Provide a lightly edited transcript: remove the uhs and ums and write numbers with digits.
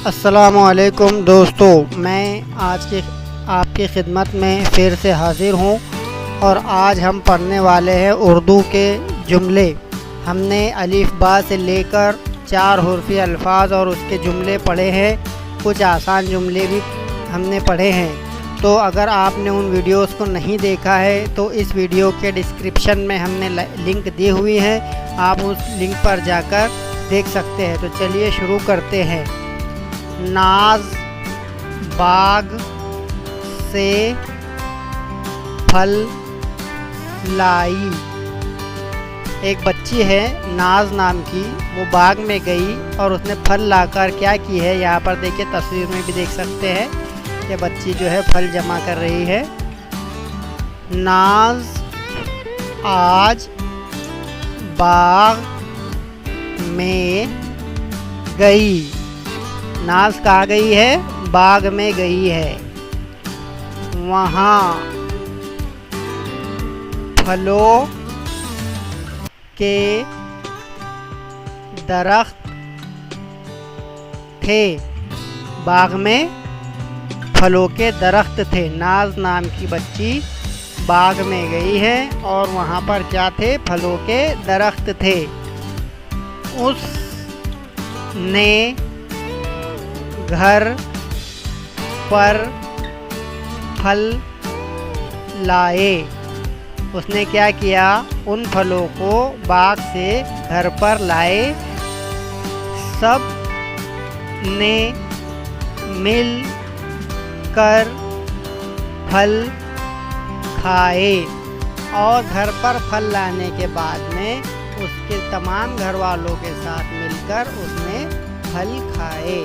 अस्सलामुअलैकुम दोस्तों, मैं आज के आपकी खिदमत में फिर से हाज़िर हूँ और आज हम पढ़ने वाले हैं उर्दू के जुमले। हमने अलिफ बा से लेकर 4 हुर्फ़ी अल्फाज और उसके जुमले पढ़े हैं। कुछ आसान जुमले भी हमने पढ़े हैं। तो अगर आपने उन वीडियोस को नहीं देखा है तो इस वीडियो के डिस्क्रिप्शन में हमने लिंक दी हुई है, आप उस लिंक पर जाकर देख सकते हैं। तो चलिए शुरू करते हैं। नाज बाग से फल लाई। एक बच्ची है नाज नाम की, वो बाग में गई और उसने फल लाकर क्या की है, यहाँ पर देखिए तस्वीर में भी देख सकते हैं कि बच्ची जो है फल जमा कर रही है। नाज आज बाग में गई। नाज कहाँ गई है? बाग में गई है। वहाँ फलों के दरख्त थे। बाग में फलों के दरख्त थे। नाज नाम की बच्ची बाग में गई है और वहाँ पर क्या थे? फलों के दरख्त थे। उसने घर पर फल लाए। उसने क्या किया? उन फलों को बाग से घर पर लाए। सब ने मिल कर फल खाए और घर पर फल लाने के बाद में उसके तमाम घर वालों के साथ मिलकर उसने फल खाए।